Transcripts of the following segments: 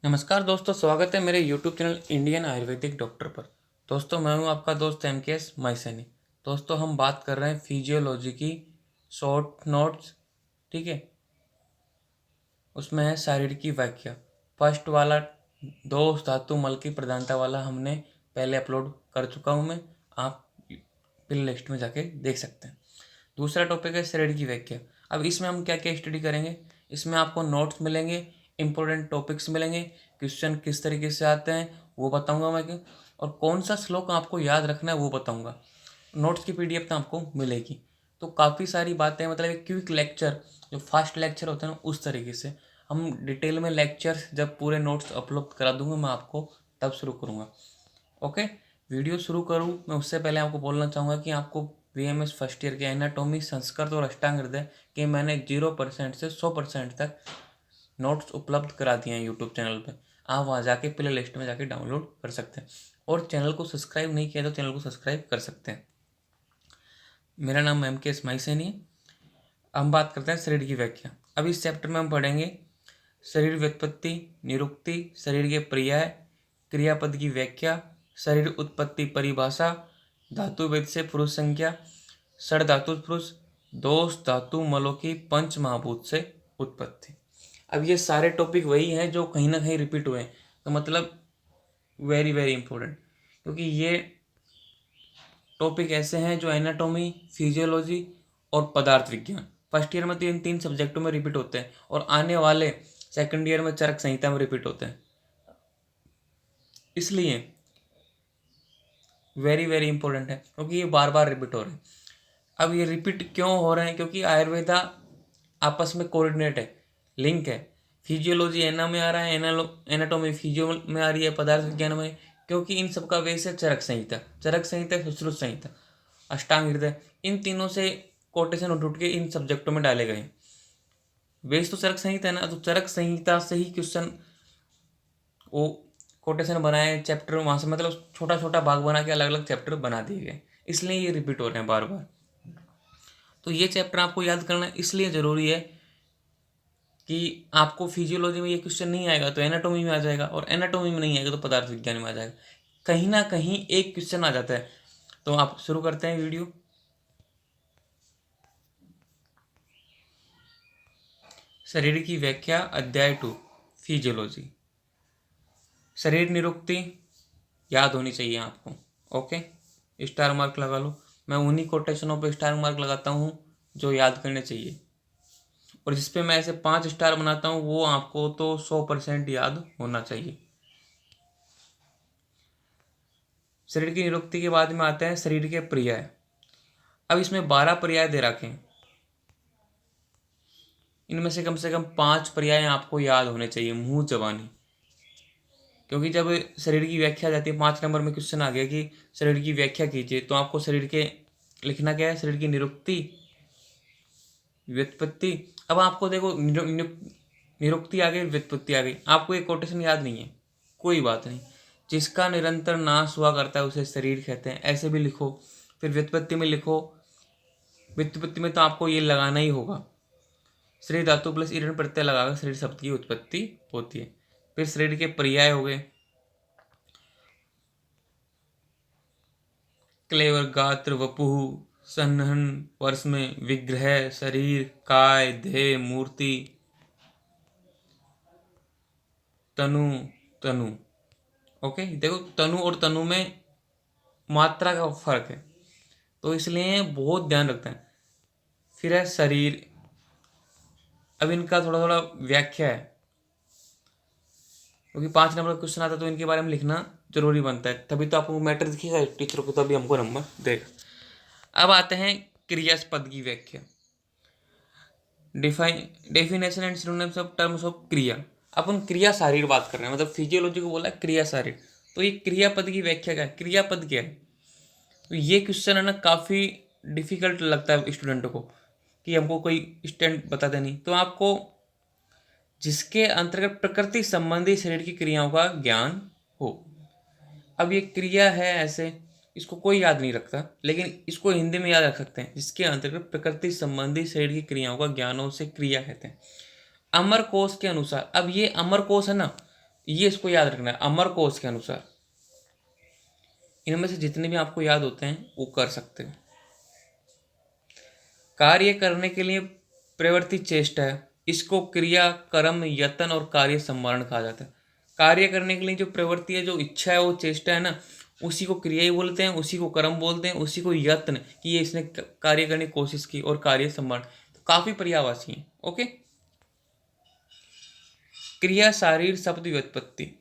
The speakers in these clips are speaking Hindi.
नमस्कार दोस्तों, स्वागत है मेरे YouTube channel Indian Ayurvedic doctor पर। दोस्तों, मैं हूं आपका दोस्त MKS माइसैनी। दोस्तों, हम बात कर रहे हैं फिजियोलॉजी की शॉर्ट नोट्स। ठीक है, उसमें है शारीर की व्याख्या। फर्स्ट वाला दोष धातु मल की प्रधानता वाला हमने पहले अपलोड कर चुका हूं मैं, आप प्ले लिस्ट में जाके देख सकते हैं। दूसरा टॉपिक है शरीर की व्याख्या। अब इसमें हम क्या क्या स्टडी करेंगे, इसमें आपको नोट्स मिलेंगे, इंपॉर्टेंट टॉपिक्स मिलेंगे, क्वेश्चन किस तरीके से आते हैं वो बताऊंगा मैं क्यों, और कौन सा श्लोक आपको याद रखना है वो बताऊंगा। नोट्स की PDF तो आपको मिलेगी। तो काफ़ी सारी बातें, मतलब एक क्विक लेक्चर, जो फास्ट लेक्चर होते हैं ना, उस तरीके से हम डिटेल में लेक्चर्स जब पूरे नोट्स अपलोड करा दूंगा मैं आपको, तब शुरू करूँगा। ओके, वीडियो शुरू करूँ मैं उससे पहले आपको बोलना चाहूँगा कि आपको VMS फर्स्ट ईयर के एनाटॉमी, संस्कृत और अष्टांग हृदय के मैंने 0% से 100% तक नोट्स उपलब्ध करा दिए हैं यूट्यूब चैनल पे। आप वहाँ जाके प्ले लिस्ट में जाके डाउनलोड कर सकते हैं, और चैनल को सब्सक्राइब नहीं किया तो चैनल को सब्सक्राइब कर सकते हैं। मेरा नाम MKS माइसैनी है। हम बात करते हैं शरीर की व्याख्या। अब इस चैप्टर में हम पढ़ेंगे शरीर व्युत्पत्ति, निरुक्ति, शरीर के पर्याय, क्रियापद की व्याख्या, शरीर उत्पत्ति परिभाषा, धातु भेद से पुरुष संख्या, षड धातु पुरुष, दोष धातु मलों की पंच महाभूत से उत्पत्ति। अब ये सारे टॉपिक वही हैं जो कहीं ना कहीं रिपीट हुए हैं, तो मतलब वेरी वेरी इंपॉर्टेंट, क्योंकि ये टॉपिक ऐसे हैं जो एनाटॉमी, फिजियोलॉजी और पदार्थ विज्ञान फर्स्ट ईयर में तो इन 3 सब्जेक्टों में रिपीट होते हैं, और आने वाले सेकंड ईयर में चरक संहिता में रिपीट होते हैं। इसलिए वेरी वेरी इंपॉर्टेंट है, क्योंकि ये बार बार रिपीट हो रहे हैं। अब ये रिपीट क्यों हो रहे हैं? क्योंकि आयुर्वेदा आपस में कोऑर्डिनेट है, लिंक है। फिजियोलॉजी एना में आ रहा है, एनाटॉमी फिजियो में आ रही है, पदार्थ विज्ञान में, क्योंकि इन सबका बेस है चरक संहिता। चरक संहिता, सुश्रुत संहिता, अष्टांग हृदय, इन तीनों से कोटेशन उठ के इन सब्जेक्टों में डाले गए। बेस तो चरक संहिता है ना, तो चरक संहिता से ही क्वेश्चन वो कोटेशन बनाए, चैप्टर वहाँ से, मतलब छोटा छोटा भाग बना के अलग अलग चैप्टर बना दिए गए, इसलिए ये रिपीट हो रहे हैं बार बार। तो ये चैप्टर आपको याद करना इसलिए ज़रूरी है कि आपको फिजियोलॉजी में ये क्वेश्चन नहीं आएगा तो एनाटॉमी में आ जाएगा, और एनाटॉमी में नहीं आएगा तो पदार्थ विज्ञान में आ जाएगा। कहीं ना कहीं एक क्वेश्चन आ जाता है। तो आप शुरू करते हैं वीडियो। शरीर की व्याख्या, अध्याय 2, फिजियोलॉजी। शरीर निरुक्ति याद होनी चाहिए आपको। ओके, स्टार मार्क लगा लो। मैं उन्हीं कोटेशनों पे स्टार मार्क लगाता हूँ जो याद करने चाहिए, और जिस पे मैं ऐसे 5 स्टार बनाता हूँ वो आपको तो 100% याद होना चाहिए। शरीर की निरुक्ति के बाद में आते हैं शरीर के पर्याय। अब इसमें 12 पर्याय दे रखे हैं, इनमें से कम 5 पर्याय आपको याद होने चाहिए मुंह जबानी, क्योंकि जब शरीर की व्याख्या जाती है, 5 नंबर में क्वेश्चन आ गया कि शरीर की व्याख्या कीजिए, तो आपको शरीर के लिखना क्या है? शरीर की निरुक्ति, व्युत्पत्ति। अब आपको देखो, निरुक्ति आ गई, व्युत्पत्ति आ गई, आपको एक कोटेशन याद नहीं है, कोई बात नहीं। जिसका निरंतर नाश हुआ करता है उसे शरीर कहते हैं, ऐसे भी लिखो। फिर व्युत्पत्ति में लिखो, व्युत्पत्ति में तो आपको ये लगाना ही होगा, शरीर धातु प्लस ईरण प्रत्यय लगाकर शरीर शब्द की उत्पत्ति होती है। फिर शरीर के पर्याय हो गए, क्लेवर, गात्र, वपुः, सन्हन, वर्ष में, विग्रह, शरीर, काय, देह, मूर्ति, तनु, तनु। ओके, देखो तनु और तनु में मात्रा का फर्क है, तो इसलिए बहुत ध्यान रखते हैं। फिर है शरीर। अब इनका थोड़ा थोड़ा व्याख्या है, क्योंकि 5 नंबर का क्वेश्चन आता है तो इनके बारे में लिखना जरूरी बनता है, तभी तो आपको मैटर दिखेगा टीचर को, तभी हमको नंबर देगा। अब आते हैं क्रियास्पद की व्याख्या। Definition and synonyms of terms of क्रिया। अपन क्रिया शारीर बात कर रहे हैं, मतलब फिजियोलॉजी को बोला है क्रिया शारीर, तो ये क्रियापद की व्याख्या क्या है? क्रियापद क्या है? तो ये क्वेश्चन है ना, काफ़ी डिफिकल्ट लगता है स्टूडेंट को कि हमको कोई स्टैंड बता देनी, तो आपको जिसके अंतर्गत प्रकृति संबंधी शरीर की क्रियाओं का ज्ञान हो। अब ये क्रिया है ऐसे, इसको कोई याद नहीं रखता, लेकिन इसको हिंदी में याद रख सकते हैं, जिसके अंतर्गत प्रकृति संबंधी शरीर की क्रियाओं का ज्ञान हो, उसे क्रिया कहते हैं। अमर कोश के अनुसार, अब ये अमर कोश है ना, ये इसको याद रखना है अमर कोश के अनुसार। इनमें से जितने भी आपको याद होते हैं वो कर सकते हैं। कार्य करने के लिए प्रवृत्ति चेष्टा है, इसको क्रिया, कर्म, यत्न और कार्य सम्वरण कहा जाता है। कार्य करने के लिए जो प्रवृत्ति है, जो इच्छा है, वो चेष्टा है ना, उसी को क्रिया ही बोलते हैं, उसी को कर्म बोलते हैं, उसी को यत्न कि ये इसने कार्य करने की कोशिश की, और कार्य सम्वरण। तो काफी पर्यायवाची है। ओके। क्रिया, शारीर, शब्द, व्युत्पत्ति,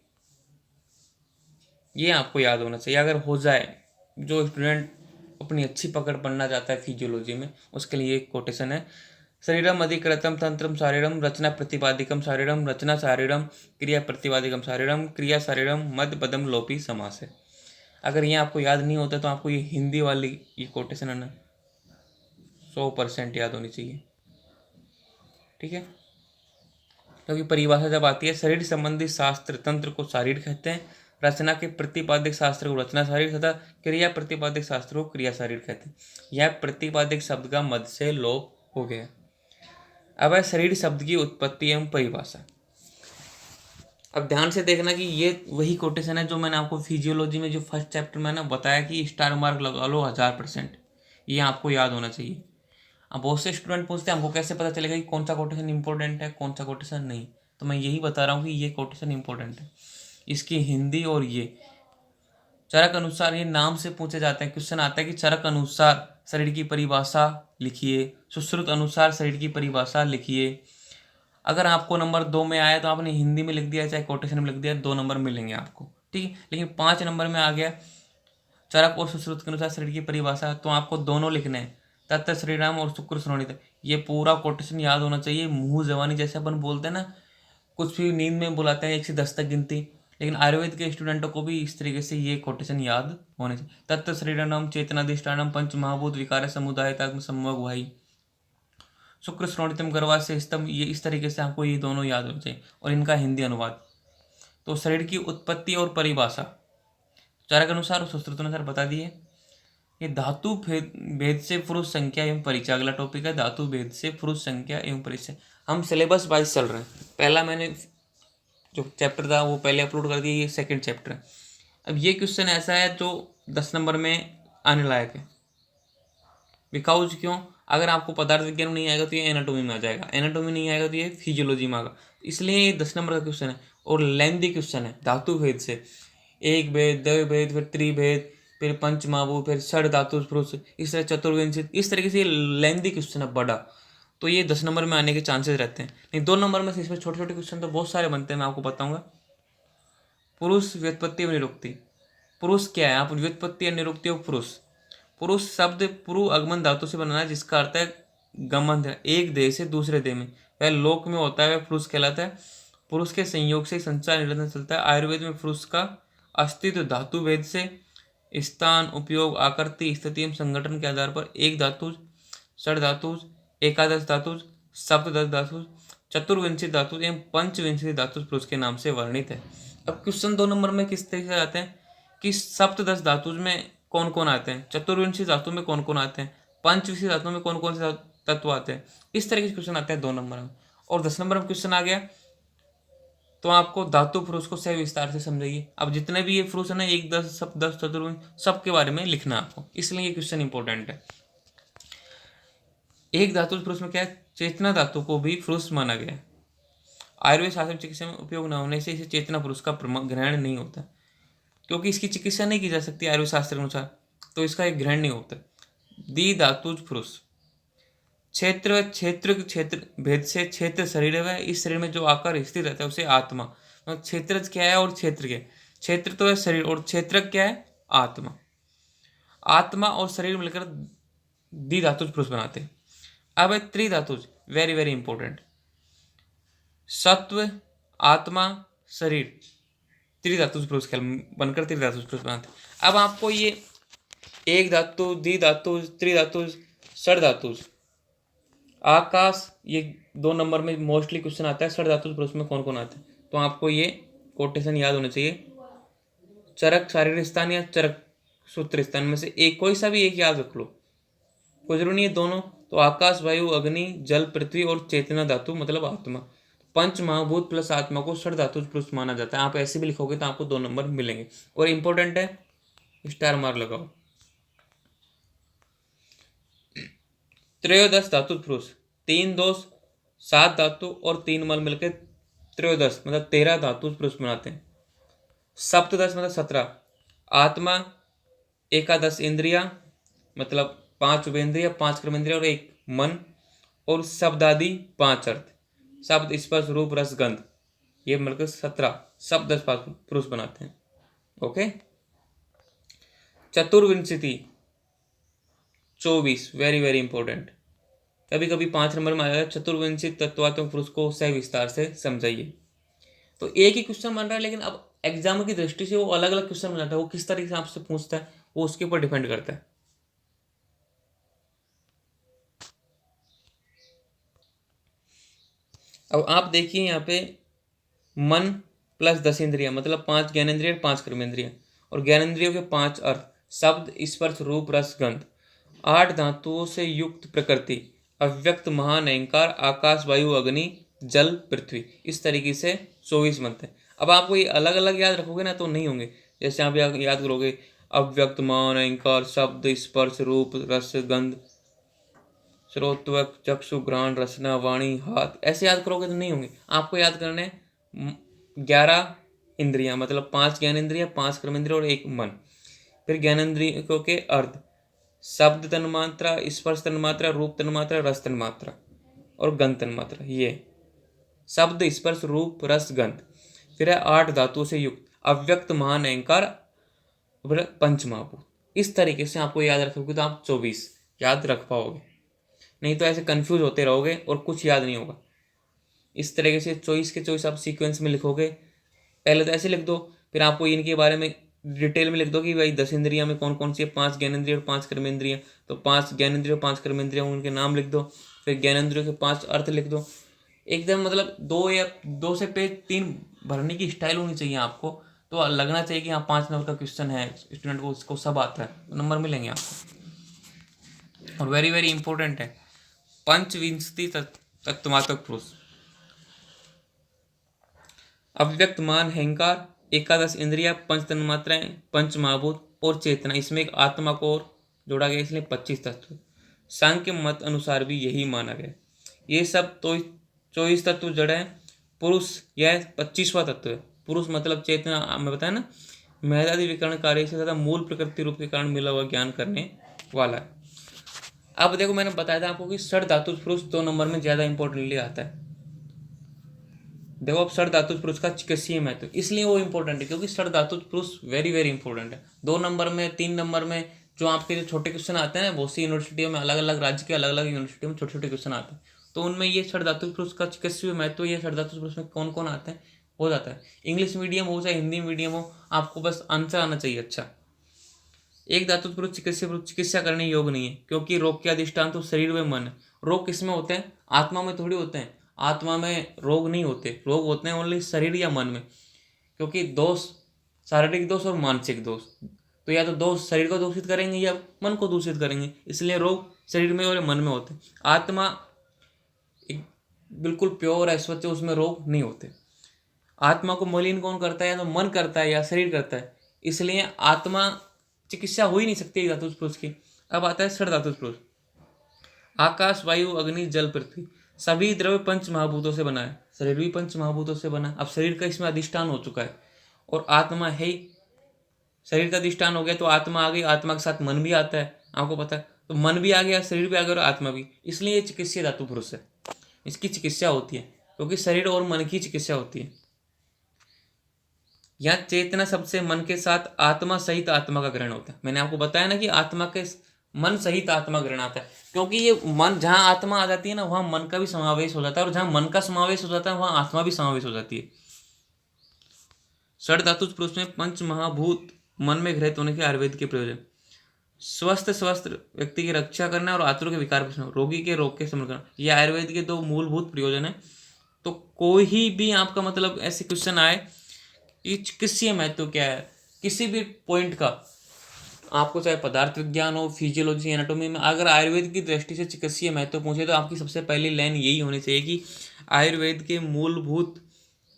ये आपको याद होना चाहिए। अगर हो जाए, जो स्टूडेंट अपनी अच्छी पकड़ पढ़ना चाहता है फिजियोलॉजी में, उसके लिए एक कोटेशन है। शरीरम अधिकृतम तंत्रम शारीरम रचना प्रतिपादिकम शारीरम रचना शारीरम क्रिया प्रतिपादिकम शारीरम क्रिया शारीरम मध्य पदम लोपी समास है। अगर ये आपको याद नहीं होता तो आपको ये हिंदी वाली ये कोटेशन है ना 100% याद होनी चाहिए। ठीक है। क्योंकि परिभाषा जब आती है, शरीर संबंधी शास्त्र तंत्र को शारीर कहते हैं, रचना के प्रतिपादिक शास्त्र को रचना शारीर तथा क्रिया प्रतिपादिक शास्त्र को क्रिया शारीर कहते हैं। यह प्रतिपादिक शब्द का मध्य से लोप हो गया। अब है शरीर शब्द की उत्पत्ति एवं परिभाषा। अब ध्यान से देखना कि ये वही कोटेशन है जो मैंने आपको फिजियोलॉजी में जो फर्स्ट चैप्टर में ना बताया कि स्टार मार्क लगा लो 1000%। ये आपको याद होना चाहिए। अब बहुत से स्टूडेंट पूछते हैं हमको कैसे पता चलेगा कि कौन सा कोटेशन इंपॉर्टेंट है कौन सा कोटेशन नहीं। तो मैं यही बता रहा हूँ कि ये कोटेशन इंपॉर्टेंट है, इसकी हिंदी। और ये चरक अनुसार, ये नाम से पूछे जाते हैं, क्वेश्चन आता है कि चरक अनुसार शरीर की परिभाषा लिखिए, सुश्रुत अनुसार शरीर की परिभाषा लिखिए। अगर आपको नंबर 2 में आया तो आपने हिंदी में लिख दिया चाहे कोटेशन में लिख दिया, 2 नंबर मिलेंगे आपको। ठीक है। लेकिन 5 नंबर में आ गया चरक और सुश्रुत के अनुसार शरीर की परिभाषा, तो आपको दोनों लिखने हैं, तत् श्रीराम और शुक्र श्रोणित। ये पूरा कोटेशन याद होना चाहिए, मुंह जवानी जैसे अपन बोलते हैं ना, कुछ भी नींद में बुलाते हैं 1 से 10 तक गिनती, लेकिन आयुर्वेद के स्टूडेंटों को भी इस तरीके से ये कोटेशन याद होने चाहिए। तत्त शरीरम चेतनाधिष्ठानम पंच महाभूत विकार समुदाय समूह भाई शुक्र श्रोणितम गर्वा से स्तंभ, ये इस तरीके से आपको ये दोनों याद होने चाहिए, और इनका हिंदी अनुवाद। तो शरीर की उत्पत्ति और परिभाषा चारक अनुसार और सुश्रुत अनुसार बता दिए। ये धातु भेद से पुरुष संख्या एवं परिचय, अगला टॉपिक है धातु भेद से पुरुष संख्या एवं परिचय। हम सिलेबस वाइज चल रहे हैं। पहला मैंने जो चैप्टर था वो पहले अपलोड कर दिया, ये सेकंड चैप्टर है। अब ये क्वेश्चन ऐसा है जो 10 नंबर में आने लायक है। बिकॉज क्यों, अगर आपको पदार्थ विज्ञान में नहीं आएगा तो ये एनाटोमी में आ जाएगा, एनाटोमी नहीं आएगा तो ये फिजियोलॉजी में आएगा। इसलिए ये 10 नंबर का क्वेश्चन है और लेंदी क्वेश्चन है। धातु भेद से एक भेद, द्वय भेद, फिर त्रिभेद, फिर पंचमाभू, फिर षड धातु पुरुष, इस तरह चतुर्विंशित, इस तरीके से लेंदी क्वेश्चन है बड़ा। तो ये 10 नंबर में आने के चांसेस रहते हैं। नहीं 2 नंबर में से इसमें छोटे छोटे क्वेश्चन तो बहुत सारे बनते हैं, मैं आपको बताऊंगा। पुरुष व्युत्पत्ति और निरुक्ति। पुरुष क्या है, आप व्युत्पत्ति और निरुक्ति और पुरुष। पुरुष शब्द पुरु अगमन धातु से बना है, जिसका अर्थ है गमन है, एक देह से दूसरे देह में। वह लोक में होता है, वह पुरुष कहलाता है। पुरुष के संयोग से संचार निरंतर चलता है। आयुर्वेद में पुरुष का अस्तित्व धातु भेद से स्थान, उपयोग, आकृति, स्थिति एवं संगठन के आधार पर एक धातु, षड धातु, एकादश धातु, सप्तदश धातु, चतुर्विंशित धातु एवं पंचविंशित धातु पुरुष के नाम से वर्णित है। अब क्वेश्चन 2 नंबर में किस तरीके से आते हैं कि सप्तदश धातु में कौन कौन आते हैं, चतुर्विंशी धातु में कौन कौन आते हैं, पंचविंशी धातु में कौन कौन से तत्व आते हैं। इस तरह के क्वेश्चन आते हैं 2 नंबर में। और 10 नंबर में क्वेश्चन आ गया तो आपको धातु पुरुष को सही विस्तार से समझाइए। अब जितने भी ये पुरुष है ना, एक दस सप्तदश चतुर्विंश, सबके बारे में लिखना आपको, इसलिए ये क्वेश्चन इंपॉर्टेंट है। एक धातु पुरुष में क्या है, चेतना धातु को भी पुरुष माना गया है। आयुर्वेद शास्त्र चिकित्सा में उपयोग न होने से इसे चेतना पुरुष का ग्रहण नहीं होता, क्योंकि इसकी चिकित्सा नहीं की जा सकती आयुर्वेद शास्त्र के अनुसार, तो इसका एक ग्रहण नहीं होता। दी धातुज पुरुष। क्षेत्र क्षेत्र भेद से क्षेत्र शरीर है, इस शरीर में जो आकार स्थित रहता है उसे आत्मा। तो क्षेत्र क्या है और क्षेत्र क्या है, क्षेत्र तो है शरीर और क्षेत्र क्या है आत्मा। आत्मा और शरीर मिलकर दी धातुज पुरुष बनाते हैं। अब है त्रिधातुज, वेरी वेरी इंपॉर्टेंट। सत्व, आत्मा, शरीर, त्रिधातुज पुरुष बनकर त्रिधातुज पुरुष बनाते हैं। अब आपको ये एक धातु, द्वि धातु, त्रिधातु, षड धातु, आकाश, ये 2 नंबर में मोस्टली क्वेश्चन आता है। षड धातु पुरुष में कौन कौन आते हैं, तो आपको ये कोटेशन याद होने चाहिए। चरक शारीरिक स्थान या चरक सूत्र स्थान में से एक, कोई सा भी एक याद रख लो, कोई जरूरी नहीं है दोनों। तो आकाश, वायु, अग्नि, जल, पृथ्वी और चेतना धातु मतलब आत्मा। पंच महाभूत प्लस आत्मा को षड धातुज पुरुष माना जाता है। आप ऐसे भी लिखोगे तो आपको 2 नंबर मिलेंगे। और इंपॉर्टेंट है, स्टार मार्क लगाओ। त्रयोदश धातु पुरुष, 3 दोष 7 धातु और 3 मल मिलकर त्रयोदश मतलब 13 धातु पुरुष बनाते हैं। सप्तदश मतलब 17, आत्मा, एकादश इंद्रिया मतलब 5 उपेंद्रिय, 5 कर्मेंद्रिय और 1 मन, और शब्दादि 5 अर्थ, शब्द स्पर्श रूप रस गंध, ये मिलकर 17 शब्द पुरुष बनाते हैं। ओके। चतुर्विंशति 24, वेरी वेरी इंपॉर्टेंट। कभी कभी 5 नंबर में आया चतुर्विंशित तत्वात्मक पुरुष को सविस्तार से समझाइए। तो एक ही क्वेश्चन बन रहा है, लेकिन अब एग्जाम की दृष्टि से वो अलग अलग क्वेश्चन बनाता है। वो किस तरीके से आपसे पूछता है वो उसके ऊपर डिपेंड करता है। अब आप देखिए यहाँ पे मन प्लस 10 इंद्रिया मतलब 5 ज्ञानेंद्रिय 5 कर्मेंद्रिय, और ज्ञानेंद्रियों के 5 अर्थ, शब्द स्पर्श रूप रस गंध, 8 धातुओं से युक्त प्रकृति, अव्यक्त महान अहंकार, आकाश वायु अग्नि जल पृथ्वी, इस तरीके से 24 बनते हैं। अब आपको ये अलग अलग याद रखोगे ना तो नहीं होंगे। जैसे आप याद करोगे अव्यक्त महान अहंकार, शब्द स्पर्श रूप रस गंध, श्रोत्व चक्षु घ्राण रसना वाणी हाथ, ऐसे याद करोगे तो नहीं होंगे। आपको याद करने 11 इंद्रियां मतलब 5 ज्ञानेंद्रिय, 5 कर्मेंद्रिय और 1 मन। फिर ज्ञानेंद्रियों के अर्थ, शब्द तन्मात्रा, स्पर्श तन्मात्रा, रूप तन्मात्रा, रस तन्मात्रा और गंध तन्मात्रा, ये शब्द स्पर्श रूप रस गंध। फिर है 8 धातुओं से युक्त अव्यक्त महान अहंकार, पंच महाभूत। इस तरीके से आपको याद रखोगे तो आप 24 याद रख पाओगे, नहीं तो ऐसे कंफ्यूज होते रहोगे और कुछ याद नहीं होगा। इस तरीके से 24 के 24 आप सीक्वेंस में लिखोगे। पहले तो ऐसे लिख दो, फिर आपको इनके बारे में डिटेल में लिख दो कि भाई 10 इंद्रिया में कौन कौन सी है, 5 ज्ञानेंद्रिय और 5 कर्मेंद्रिय, तो 5 ज्ञानेंद्रिय और 5 कर्मेंद्रिय उनके नाम लिख दो। फिर ज्ञानेंद्रियों के 5 अर्थ लिख दो। एकदम मतलब 2 से पेज 3 भरने की स्टाइल होनी चाहिए आपको, तो लगना चाहिए कि हाँ 5 नंबर का क्वेश्चन है, स्टूडेंट को उसको सब आता है, तो नंबर मिलेंगे आपको। और वेरी वेरी इंपॉर्टेंट है पंचविंशति तत्वात्मक पुरुष, अव्यक्त मान अहंकार, एकादश इंद्रिया, पंच तन्मात्राएं, पंच महाभूत और चेतना, इसमें एक आत्मा को और जोड़ा गया, इसलिए 25 तत्व। सांख्य मत अनुसार भी यही माना गया। ये सब तो 24 तत्व जड़ है, पुरुष यह 25वां तत्व है। पुरुष मतलब चेतना, मैं बताया ना, मेधादि विकरण कार्य से तथा मूल प्रकृति रूप के कारण मिला हुआ ज्ञान करने वाला है। अब देखो मैंने बताया था आपको कि षड धातु पुरुष 2 नंबर में ज्यादा इंपॉर्टेंटली आता है। देखो अब षड धातु पुरुष का चिकित्सीय महत्व, इसलिए वो इंपॉर्टेंट है क्योंकि षड धातु पुरुष वेरी वेरी इंपॉर्टेंट है। 2 नंबर में 3 नंबर में जो आपके जो छोटे क्वेश्चन आते हैं, बहुत सी यूनिवर्सिटियों में, अलग अलग राज्य के अलग अलग यूनिवर्सिटियों में छोटे छोटे क्वेश्चन आते हैं, तो उनमें ये षड धातु पुरुष का चिकित्सीय महत्व, ये षड धातु पुरुष में कौन कौन आता है हो जाता है। इंग्लिश मीडियम हो चाहे हिंदी मीडियम हो, आपको बस आंसर आना चाहिए अच्छा। एक धातु पुरुष चिकित्सा करने योग्य नहीं है क्योंकि रोग के अधिष्ठान तो शरीर में मन है। रोग किसमें होते हैं? आत्मा में थोड़ी होते हैं। आत्मा में रोग नहीं होते, रोग होते हैं ओनली शरीर या मन में, क्योंकि दोष, शारीरिक दोष और मानसिक दोष, तो या तो दोष शरीर को दूषित करेंगे या मन को दूषित करेंगे, इसलिए रोग शरीर में और मन में होते हैं। आत्मा एक बिल्कुल प्योर है, स्वच्छ, उसमें रोग नहीं होते। आत्मा को मलिन कौन करता है? या तो मन करता है या शरीर करता है, इसलिए आत्मा चिकित्सा हो ही नहीं सकती धातु पुरुष की। अब आता है षड धातु पुरुष, आकाश वायु अग्नि जल पृथ्वी, सभी द्रव्य पंच महाभूतों से बना है, शरीर भी पंच महाभूतों से बना है। अब शरीर का इसमें अधिष्ठान हो चुका है और आत्मा है ही, शरीर का अधिष्ठान हो गया तो आत्मा आ गई, आत्मा के साथ मन भी आता है, आपको पता है, तो मन भी आ गया, शरीर भी आ गया और आत्मा भी, इसलिए ये चिकित्सीय धातु पुरुष है। इसकी चिकित्सा होती है क्योंकि शरीर और मन की चिकित्सा होती है। यहाँ चेतना शब्द से मन के साथ आत्मा सहित आत्मा का ग्रहण होता है। मैंने आपको बताया ना कि आत्मा के मन सहित आत्मा ग्रहण आता है, क्योंकि ये मन, जहाँ आत्मा आ जाती है ना वहाँ मन का भी समावेश हो जाता है, और जहाँ मन का समावेश हो जाता है वहाँ आत्मा भी समावेश हो जाती है। षड धातु पुरुष में पंच महाभूत मन में ग्रहित होने के आयुर्वेद के प्रयोजन, स्वस्थ व्यक्ति की रक्षा करना और आतुर के विकार प्रश्न, रोगी के रोग के शमन करना, ये आयुर्वेद के 2 मूलभूत प्रयोजन है। तो कोई भी आपका मतलब ऐसे क्वेश्चन आए ये चिकित्सीय महत्व क्या है किसी भी पॉइंट का, आपको चाहे पदार्थ विज्ञान हो, फिजियोलॉजी, एनाटॉमी में, अगर आयुर्वेद की दृष्टि से चिकित्सीय महत्व पूछे तो आपकी सबसे पहली लाइन यही होनी चाहिए कि आयुर्वेद के मूलभूत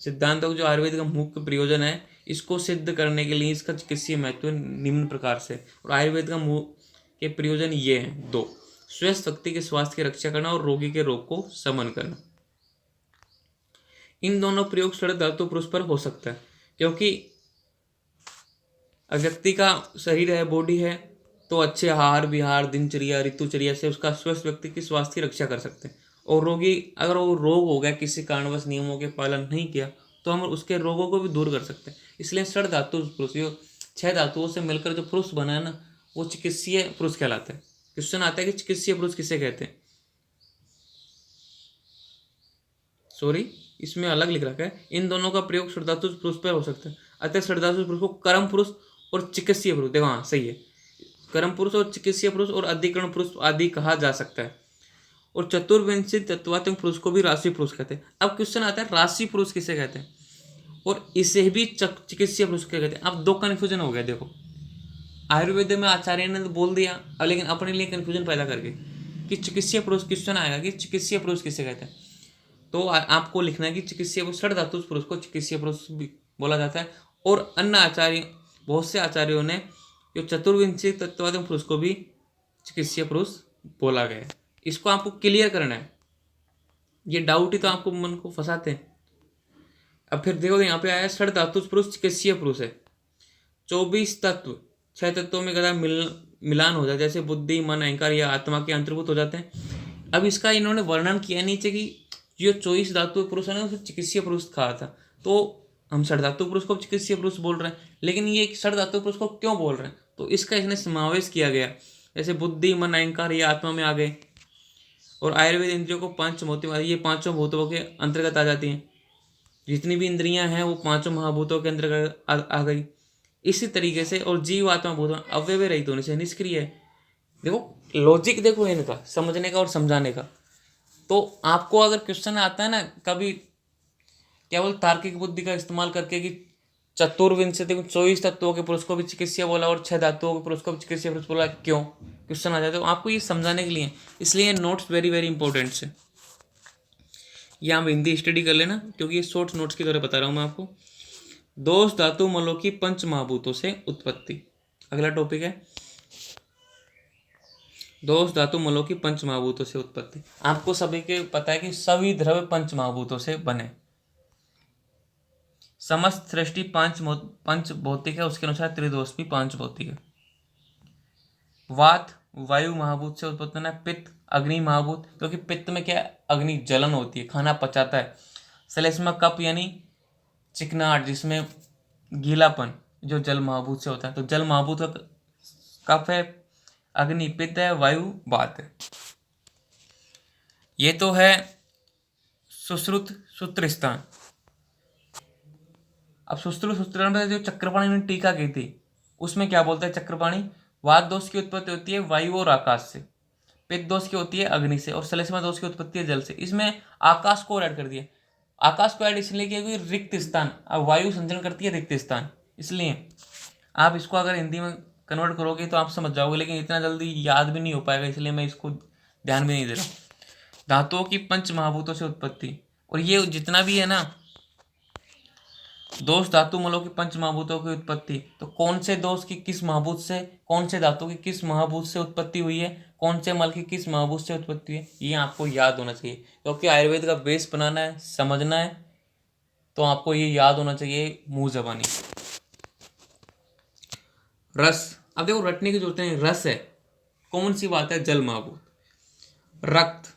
सिद्धांतों का जो आयुर्वेद का मुख्य प्रयोजन है, इसको सिद्ध करने के लिए इसका चिकित्सीय महत्व निम्न प्रकार से। और आयुर्वेद का के प्रयोजन ये हैं दो: स्वस्थ व्यक्ति के स्वास्थ्य की रक्षा करना और रोगी के रोग को शमन करना। इन दोनों प्रयोग षड धातु पुरुष पर हो सकता है, क्योंकि व्यक्ति का शरीर है, बॉडी है, तो अच्छे आहार विहार, दिनचर्या, ऋतुचर्या से उसका स्वस्थ व्यक्ति की स्वास्थ्य की रक्षा कर सकते हैं। और रोगी, अगर वो रोग हो गया, किसी कारणवश नियमों के पालन नहीं किया, तो हम उसके रोगों को भी दूर कर सकते हैं। इसलिए षड धातु पुरुष, जो 6 धातुओं से मिलकर जो पुरुष बना है ना, वो चिकित्सीय पुरुष कहलाता है। क्वेश्चन आता है कि चिकित्सीय पुरुष किसे कहते हैं? सॉरी, इसमें अलग लिख रखा है। इन दोनों का प्रयोग षड धातु पुरुष पर हो सकता है, अतः षड धातु पुरुष को कर्म पुरुष और चिकित्सीय पुरुष, देखो हाँ सही है, कर्म पुरुष और चिकित्सीय पुरुष और अधिकरण पुरुष आदि कहा जा सकता है। और चतुर्विंशी तत्वात्मक पुरुष को भी राशि पुरुष कहते हैं। अब क्वेश्चन आता है राशि पुरुष किसे कहते हैं और इसे भी चिकित्सीय पुरुष क्या कहते हैं? अब दो कन्फ्यूजन हो गया। देखो, आयुर्वेद में आचार्य ने तो बोल दिया, अब लेकिन अपने लिए कन्फ्यूजन पैदा करके कि चिकित्सीय पुरुष, क्वेश्चन आएगा कि चिकित्सीय पुरुष किसे कहते हैं, तो आपको लिखना है कि चिकित्सीय पुरुष, षड धातु पुरुष को चिकित्सीय पुरुष भी बोला जाता है। और अन्य आचार्य, बहुत से आचार्यों ने जो चतुर्विंशी तत्वात्मक पुरुष को भी चिकित्सीय पुरुष बोला गया है। इसको आपको क्लियर करना है, ये डाउट ही तो आपको मन को फंसाते हैं। अब फिर देखो, यहाँ पे आया षड धातु पुरुष चिकित्सीय पुरुष है। 24 तत्व, 6 तत्वों में कदा मिलान हो जाए, जैसे बुद्धि, मन, अहंकार या आत्मा के अंतर्भूत हो जाते हैं। अब इसका इन्होंने वर्णन किया नीचे कि जो 24 धातु पुरुष है ना, उसे चिकित्सीय पुरुष कहा था, तो हम षड धातु पुरुष को चिकित्सीय पुरुष बोल रहे हैं। लेकिन ये षड धातु पुरुष को क्यों बोल रहे हैं, तो इसका इसने समावेश किया गया, जैसे बुद्धि, मन, अहंकार ये आत्मा में आ गए। और आयुर्वेद इंद्रियों को पंच भूतों, ये पांचों भूतों के अंतर्गत आ जाती हैं। जितनी भी इंद्रियां हैं वो पांचों महाभूतों के अंतर्गत आ गई। इसी तरीके से, और जीव आत्मा भूत अव्यय रहित होने से निष्क्रिय है। देखो लॉजिक, देखो इनका समझने का और समझाने का। तो आपको अगर क्वेश्चन आता है ना कभी, केवल तार्किक बुद्धि का इस्तेमाल करके कि चतुर्विंशति 24 तत्वों के पुरुष को भी चिकित्सीय बोला और 6 धातुओं के पुरुष को भी चिकित्सीय पुरुष बोला, क्यों क्वेश्चन आ जाता है, तो आपको ये समझाने के लिए, इसलिए नोट्स वेरी वेरी इंपॉर्टेंट है। ये आप हिंदी स्टडी कर लेना, क्योंकि ये शॉर्ट नोट्स की तरह बता रहा हूँ मैं आपको। दोष धातु मलों की पंच महाभूतों से उत्पत्ति, अगला टॉपिक है दोष धातु मलों की पंच महाभूतों से उत्पत्ति। आपको सभी के पता है कि सभी द्रव्य पंच महाभूतों से बने। समस्त सृष्टि पंच भौतिक है, उसके अनुसार त्रिदोष भी पांच भौतिक है। वात वायु महाभूत से उत्पत्ति है। पित्त अग्नि महाभूत, क्योंकि पित्त में क्या अग्नि जलन होती है, खाना पचाता है। श्लेष्मा कप यानी चिकनाहट, जिसमें गीलापन, जो जल महाभूत से होता है। तो जल महाभूत का कफ है, अग्नि पित्त है, वायु वात है। ये तो है सुश्रुत सूत्र स्थान। अब सुश्रुत सूत्र में जो चक्रपाणी ने टीका की थी, उसमें क्या बोलता है चक्रपाणी? वात दोष की उत्पत्ति होती है वायु और आकाश से, पित्त दोष की होती है अग्नि से, और श्लेष्मा दोष की उत्पत्ति है जल से। इसमें आकाश को ऐड कर दिया। आकाश को ऐड इसलिए किया क्योंकि रिक्त स्थान, अब वायु संचरण करती है रिक्त स्थान, इसलिए आप इसको अगर हिंदी में कन्वर्ट करोगे तो आप समझ जाओगे, लेकिन इतना जल्दी याद भी नहीं हो पाएगा, इसलिए मैं इसको ध्यान भी नहीं दे रहा। धातुओं की पंच महाभूतों से उत्पत्ति, और ये जितना भी है ना दोष धातु मलों की पंच महाभूतों की उत्पत्ति, तो कौन से दोष की किस महाभूत से, कौन से धातु की किस महाभूत से उत्पत्ति हुई है, कौन से मल की किस महाभूत से उत्पत्ति हुई है, ये आपको याद होना चाहिए। क्योंकि आयुर्वेद का बेस बनाना है, समझना है, तो आपको ये याद होना चाहिए मुंह जबानी। रस, अब देखो रटने की जरूरत नहीं, रस है, कौन सी बात है? जल महाभूत। रक्त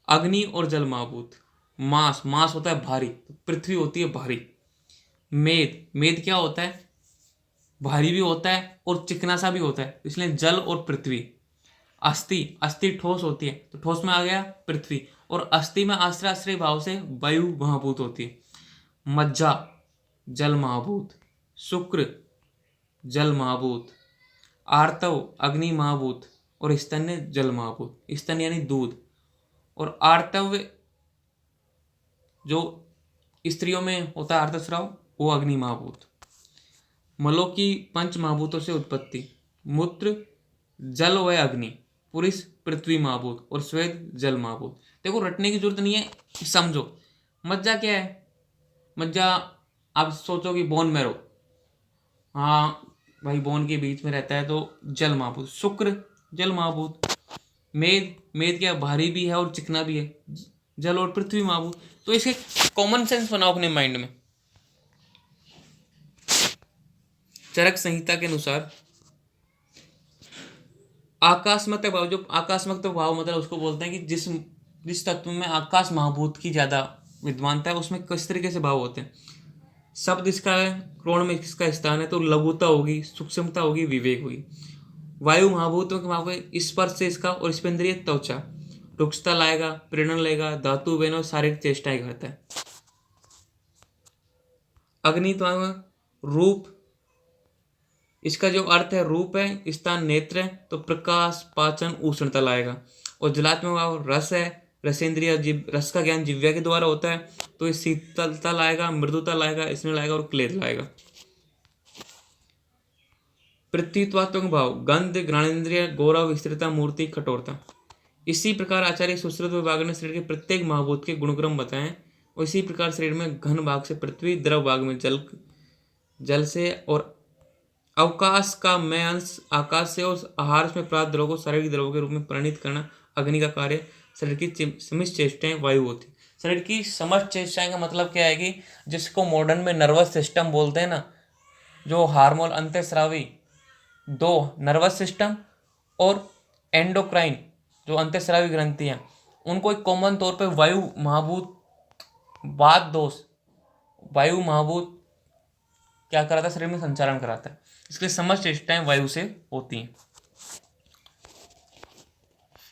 अग्नि और जल महाभूत। मास, मास होता है भारी, पृथ्वी होती है भारी। मेद, मेद क्या होता है? भारी भी होता है और चिकना सा भी होता है, इसलिए जल और पृथ्वी। अस्थि, अस्थि ठोस होती है, तो ठोस में आ गया पृथ्वी, और अस्थि में आश्रय आश्रय भाव से वायु महाभूत होती है। मज्जा जल महाभूत, शुक्र जल महाभूत, आर्तव अग्नि महाभूत, और स्तन्य जल महाभूत। स्तन यानी दूध, और आर्तव जो स्त्रियों में होता है आर्तस्राव, वो अग्नि महाभूत। मलों की पंच महाभूतों से उत्पत्ति, मूत्र जल व अग्नि, पुरुष पृथ्वी महाभूत, और स्वेद जल महाभूत। देखो रटने की जरूरत नहीं है, समझो। मज्जा क्या है? मज्जा, आप सोचो कि बोन मैरो, हाँ भाई बोन के बीच में रहता है तो जल महाभूत। शुक्र जल महाभूत। मेद, मेद क्या भारी भी है और चिकना भी है, जल और पृथ्वी महाभूत। तो इसे कॉमन सेंस बनाओ अपने माइंड में। चरक संहिता के अनुसार आकाशमत भाव, जो आकाशमत भाव मतलब उसको बोलते हैं कि जिस तत्व में आकाश महाभूत की ज्यादा विद्वानता है उसमें किस तरीके से भाव होते हैं। शब्द इसका है, क्रोण में इसका स्थान है, तो लघुता होगी, सूक्ष्मता होगी, विवेक होगी। वायु महाभूतों के भाव है स्पर्श से इसका, और स्पेंद्रिय त्वचा, रुक्षता लाएगा, प्रेरण लेगा, धातु बेन और शारीरिक चेष्टाएं करता है। अग्नि तो रूप, इसका जो अर्थ है रूप है, स्थान नेत्र है, तो प्रकाश, पाचन, उष्णता लाएगा। और जलात्मक भाव रस है, रसेंद्रिय, जीव, रस का ज्ञान जिव्या के द्वारा होता है, तो ये शीतलता लाएगा, मृदुता लाएगा, स्नेह लाएगा और क्लेद लाएगा। पृथ्वीत्वात्मक भाव गंध, घ्राणेन्द्रिय, गौरव, स्थिरता, मूर्ति, कठोरता। इसी प्रकार आचार्य सुश्रुत विभाग ने शरीर के प्रत्येक महाभूत के गुणक्रम बताएं, और इसी प्रकार शरीर में घन भाग से पृथ्वी, द्रव भाग में जल, जल से, और अवकाश का मैं अंश आकाश से, और आहार में प्राप्त द्रव को शारीरिक द्रव के रूप में परिणित करना अग्नि का कार्य। शरीर की समस्त चेष्टाएं वायु होती। शरीर की समस्त चेष्टाएं का मतलब क्या है कि जिसको मॉडर्न में नर्वस सिस्टम बोलते हैं ना, जो हार्मोन अंतःस्रावी दो, नर्वस सिस्टम और एंडोक्राइन जो अंतःस्रावी ग्रंथि हैं, उनको एक कॉमन तौर पे वायु महाभूत वात दोष, वायु महाभूत क्या कराता है, शरीर में संचालन कराता है। इसलिए समस्त चेष्टाएं वायु से होती हैं।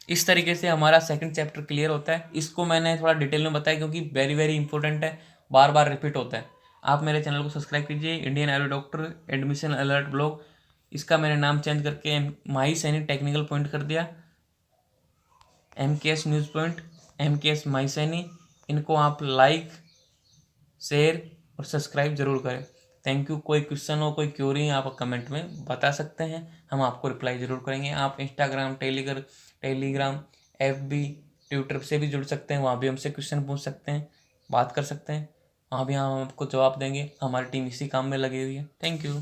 इस तरीके से हमारा सेकंड चैप्टर क्लियर होता है। इसको मैंने थोड़ा डिटेल में बताया क्योंकि वेरी वेरी इंपॉर्टेंट है, बार बार रिपीट होता है। आप मेरे चैनल को सब्सक्राइब कीजिए, Indian Ayurveda doctor admission alert blog. इसका मैंने नाम चेंज करके माही सैनी टेक्निकल पॉइंट कर दिया, MKS न्यूज़ पॉइंट, MKS माही सैनी। इनको आप लाइक, शेयर और सब्सक्राइब जरूर करें। Thank you. कोई क्वेश्चन हो, कोई क्यूरी आप कमेंट में बता सकते हैं, हम आपको रिप्लाई जरूर करेंगे। आप इंस्टाग्राम, टेलीग्राम, FB, ट्विटर से भी जुड़ सकते हैं, वहाँ भी हमसे क्वेश्चन पूछ सकते हैं, बात कर सकते हैं, वहाँ भी हम आपको जवाब देंगे। हमारी टीम इसी काम में लगी हुई है। Thank you.